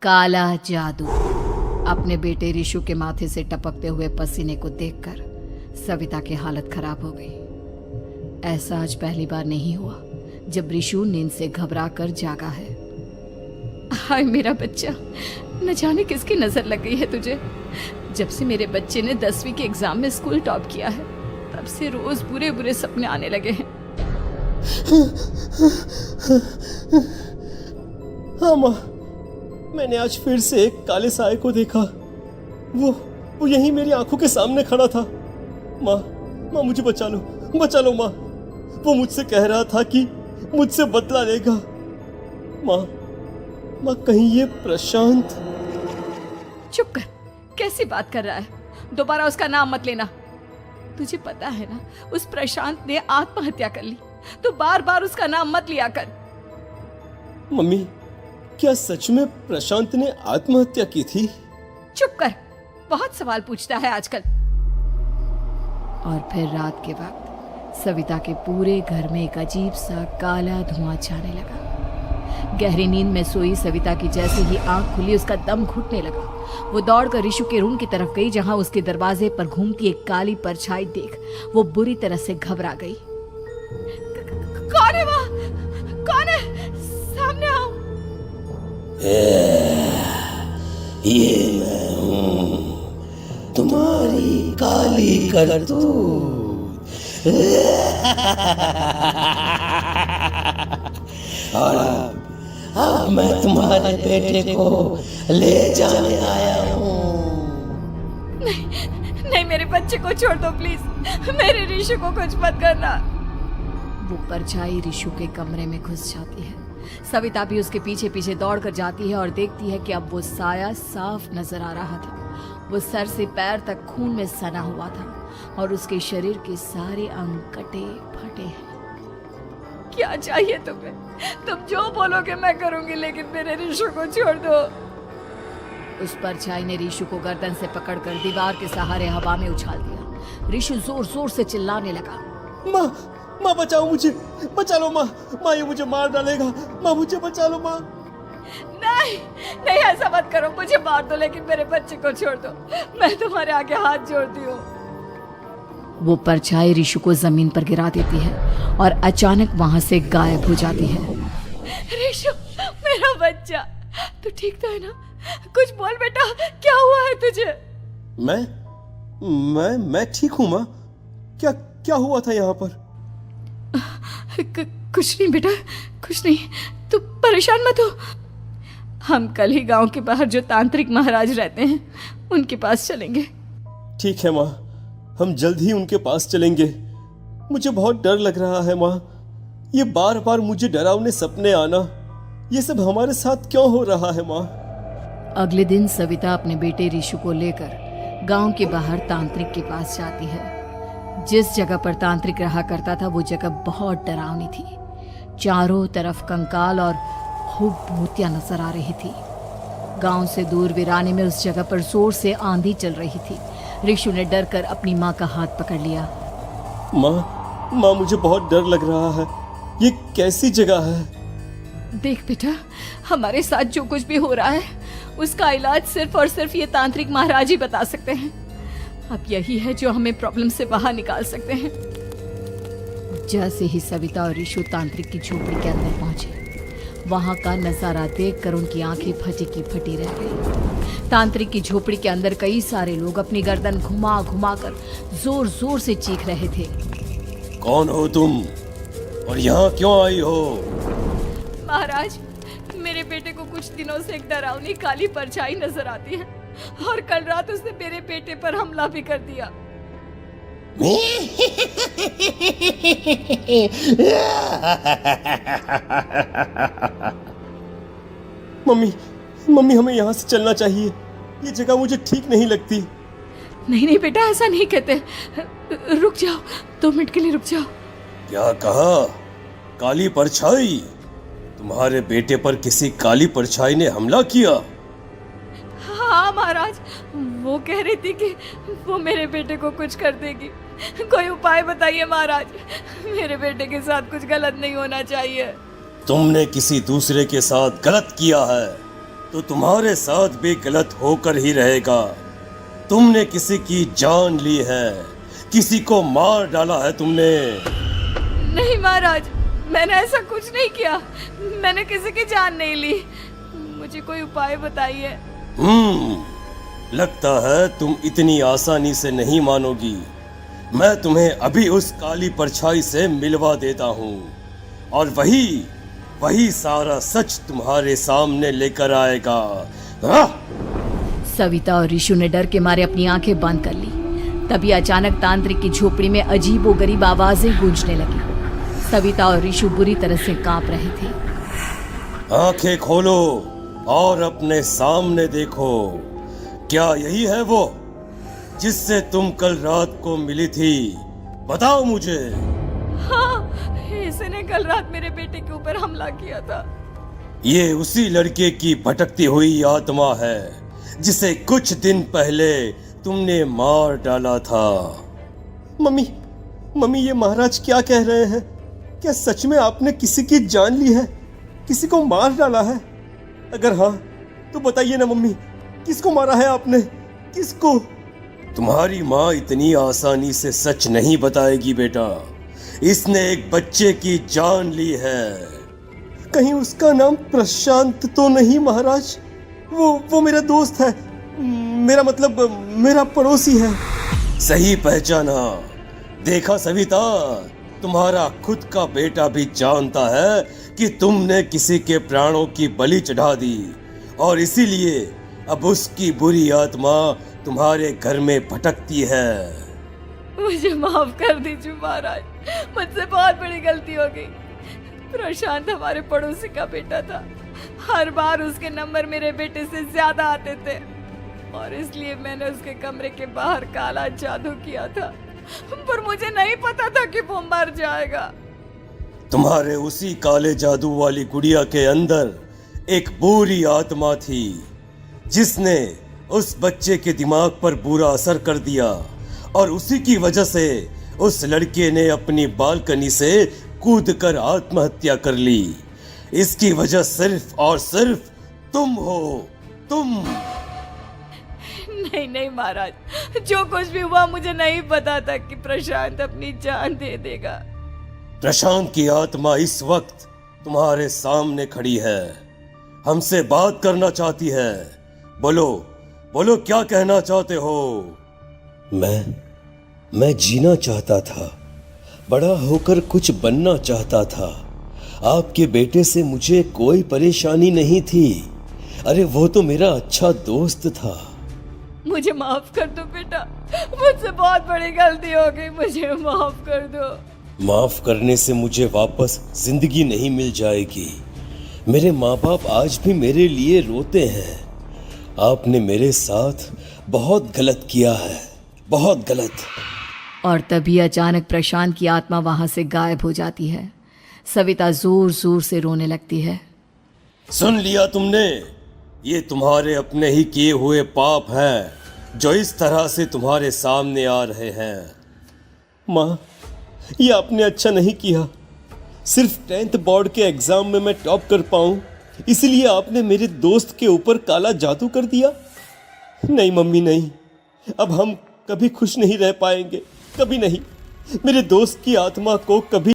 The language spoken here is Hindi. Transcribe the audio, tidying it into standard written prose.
काला जादू। अपने बेटे रिशु के माथे से टपकते हुए पसीने को देखकर सविता की हालत खराब हो गई। ऐसा आज पहली बार नहीं हुआ जब रिशु नींद से घबरा कर जागा है। हाय मेरा बच्चा, न जाने किसकी नजर लग गई है तुझे। जब से मेरे बच्चे ने 10वीं के एग्जाम में स्कूल टॉप किया है तब से रोज बुरे बुरे सपने आने लगे हैं। हाँ माँ, मैंने आज फिर से एक काले साए को देखा। वो यहीं मेरी आंखों के सामने खड़ा था। माँ मुझे बचा लो माँ। वो मुझसे कह रहा था कि मुझसे बदला लेगा। माँ कहीं ये प्रशांत। चुप कर, कैसी बात कर रहा है? दोबारा उसका नाम मत लेना। तुझे पता है ना उस प्रशांत ने आत्महत्या कर ली, तो बार बार उसका नाम मत लिया कर। मम्मी, क्या सच में प्रशांत ने आत्महत्या की थी? चुप कर, बहुत सवाल पूछता है आजकल। और फिर रात के वक्त सविता के पूरे घर में एक अजीब सा काला धुआं छाने लगा। गहरी नींद में सोई सविता की जैसे ही आंख खुली उसका दम घुटने लगा। वो दौड़कर रिशु के रूम की तरफ गई जहां उसके दरवाजे पर घूमती एक काली परछाई देख वो बुरी तरह से घबरा गई। कौन है वहाँ? कौन है? सामने आओ। ये मैं हूँ, तुम्हारी काली करतूत। और अब मैं तुम्हारे बेटे को ले जाने आया हूँ। नहीं, मेरे बच्चे को छोड़ दो प्लीज। मेरे रिशु को कुछ मत करना। वो परछाई रिशु के कमरे में घुस जाती है। सविता भी उसके पीछे पीछे दौड़ कर जाती है और देखती है कि अब वो साया साफ नजर आ रहा था। वो सर से पैर तक खून में सना हुआ था और उसके शरीर के सारे अंग कटे फटे हैं। क्या चाहिए तुम्हें? तुम जो बोलोगे मैं करूंगी, लेकिन मेरे रिशु को छोड़ दो। उस परछाई ने रिशु को गर्दन से पकड़कर दीवार के सहारे हवा में उछाल दिया। रिशु जोर जोर से चिल्लाने लगा। माँ बचाओ मुझे, बचा लो माँ। ये मुझे मार डालेगा। माँ मुझे बचा लो माँ। नहीं ऐसा मत करो। मुझे मार दो लेकिन मेरे बच्चे को छोड़ दो। मैं तुम्हारे आगे हाथ जोड़ती हूँ। वो परछाई रिशु को जमीन पर गिरा देती है और अचानक वहां से गायब हो जाती है। रिशु, मेरा बच्चा, तू ठीक तो है ना? कुछ बोल बेटा, क्या हुआ है तुझे? मैं ठीक हूँ माँ। क्या हुआ था यहाँ पर? कुछ नहीं बेटा, कुछ नहीं। तू परेशान मत हो। हम कल ही गांव के बाहर जो तांत्रिक महाराज रहते हैं उनके पास चलेंगे। ठीक है माँ, हम जल्द ही उनके पास चलेंगे। मुझे बहुत डर लग रहा है माँ। ये बार बार मुझे डरावने सपने आना, ये सब हमारे साथ क्यों हो रहा है माँ? अगले दिन सविता अपने बेटे रिशु को लेकर गांव के बाहर तांत्रिक के पास जाती है। जिस जगह पर तांत्रिक रहा करता था वो जगह बहुत डरावनी थी। चारों तरफ कंकाल और खूब भूतियां नजर आ रही थी। गांव से दूर वीराने में उस जगह पर जोर से आंधी चल रही थी। रिशु ने डर कर अपनी माँ का हाथ पकड़ लिया। माँ मुझे बहुत डर लग रहा है। ये कैसी जगह है? देख बेटा, हमारे साथ जो कुछ भी हो रहा है उसका इलाज सिर्फ और सिर्फ ये तांत्रिक महाराज ही बता सकते हैं। अब यही है जो हमें प्रॉब्लम से बाहर निकाल सकते हैं। जैसे ही सविता और रिशु तांत्रिक की झोपड़ी के अंदर पहुंचे, वहां का नजारा देखकर उनकी आंखें फटी की फटी रह गई। तांत्रिक की झोपड़ी के अंदर कई सारे लोग अपनी गर्दन घुमा घुमा कर जोर जोर से चीख रहे थे। कौन हो तुम और यहाँ क्यों आई हो? महाराज, मेरे बेटे को कुछ दिनों से एक डरावनी काली परछाई नजर आती है और कल रात उसने मेरे बेटे पर हमला भी कर दिया। मम्मी हमें यहाँ से चलना चाहिए। ये जगह मुझे ठीक नहीं लगती। नहीं बेटा, ऐसा नहीं कहते। रुक जाओ, 2 मिनट के लिए रुक जाओ। क्या कहा? काली परछाई? तुम्हारे बेटे पर किसी काली परछाई ने हमला किया? हाँ महाराज, वो कह रही थी कि वो मेरे बेटे को कुछ कर देगी। कोई उपाय बताइए महाराज, मेरे बेटे के साथ कुछ गलत नहीं होना चाहिए। तुमने किसी दूसरे के साथ गलत किया है। तो तुम्हारे साथ भी गलत होकर ही रहेगा। तुमने किसी की जान ली है, किसी को मार डाला है तुमने। नहीं महाराज, मैंने ऐसा कुछ नहीं किया। मैंने किसी की जान नहीं ली। मुझे कोई उपाय बताइए। लगता है तुम इतनी आसानी से नहीं मानोगी। मैं तुम्हें अभी उस काली परछाई से मिलवा देता हूँ और वही सारा सच तुम्हारे सामने लेकर आएगा। सविता और ऋषु ने डर के मारे अपनी आंखें बंद कर ली। तभी अचानक तांत्रिक की झोपड़ी में अजीबोगरीब आवाजें गूंजने लगी। सविता और ऋषु बुरी तरह से कांप रहे थे। आंखें खोलो और अपने सामने देखो। क्या यही है वो जिससे तुम कल रात को मिली थी? बताओ मुझे। हाँ, इसने कल रात मेरे बेटे के ऊपर हमला किया था। ये उसी लड़के की भटकती हुई आत्मा है जिसे कुछ दिन पहले तुमने मार डाला था। मम्मी ये महाराज क्या कह रहे हैं? क्या सच में आपने किसी की जान ली है, किसी को मार डाला है? अगर हाँ तो बताइए ना मम्मी, किसको मारा है आपने? किसको? तुम्हारी माँ इतनी आसानी से सच नहीं बताएगी बेटा। इसने एक बच्चे की जान ली है। कहीं उसका नाम प्रशांत तो नहीं महाराज? वो मेरा दोस्त है, मेरा मतलब मेरा पड़ोसी है। सही पहचाना। देखा सविता, तुम्हारा खुद का बेटा भी जानता है कि तुमने किसी के प्राणों की बलि चढ़ा दी और इसीलिए अब उसकी बुरी आत्मा तुम्हारे घर में भटकती है। मुझे माफ कर दीजिए महाराज, मुझसे बहुत बड़ी गलती हो गई। प्रशांत हमारे पड़ोसी का बेटा था। हर बार उसके नंबर मेरे बेटे से ज्यादा आते थे और इसलिए मैंने उसके कमरे के बाहर काला जादू किया था, पर मुझे नहीं पता था कि वो मर जाएगा। तुम्हारे उसी काले जादू वाली गुड़िया के अंदर एक बुरी आत्मा थी जिसने उस बच्चे के दिमाग पर बुरा असर कर दिया और उसी की वजह से उस लड़के ने अपनी बालकनी से कूदकर आत्महत्या कर ली। इसकी वजह सिर्फ और सिर्फ तुम हो, तुम। नहीं महाराज, जो कुछ भी हुआ मुझे नहीं पता था कि प्रशांत अपनी जान दे देगा। प्रशांत की आत्मा इस वक्त तुम्हारे सामने खड़ी है, हमसे बात करना चाहती है। बोलो क्या कहना चाहते हो? मैं जीना चाहता था, बड़ा होकर कुछ बनना चाहता था। आपके बेटे से मुझे कोई परेशानी नहीं थी। अरे वो तो मेरा अच्छा दोस्त था। मुझे माफ कर दो बेटा, मुझसे बहुत बड़ी गलती हो गई, मुझे माफ कर दो। माफ करने से मुझे वापस जिंदगी नहीं मिल जाएगी। मेरे माँ बाप आज भी मेरे लिए रोते हैं। आपने मेरे साथ बहुत गलत किया है, बहुत गलत। और तभी अचानक प्रशांत की आत्मा वहां से गायब हो जाती है। सविता जोर जोर से रोने लगती है। सुन लिया तुमने? ये तुम्हारे अपने ही किए हुए पाप हैं जो इस तरह से तुम्हारे सामने आ रहे हैं। माँ, ये आपने अच्छा नहीं किया। सिर्फ 10th बोर्ड के एग्जाम में मैं टॉप कर पाऊं, इसलिए आपने मेरे दोस्त के ऊपर काला जादू कर दिया। नहीं मम्मी नहीं, अब हम कभी खुश नहीं रह पाएंगे, कभी नहीं। मेरे दोस्त की आत्मा को कभी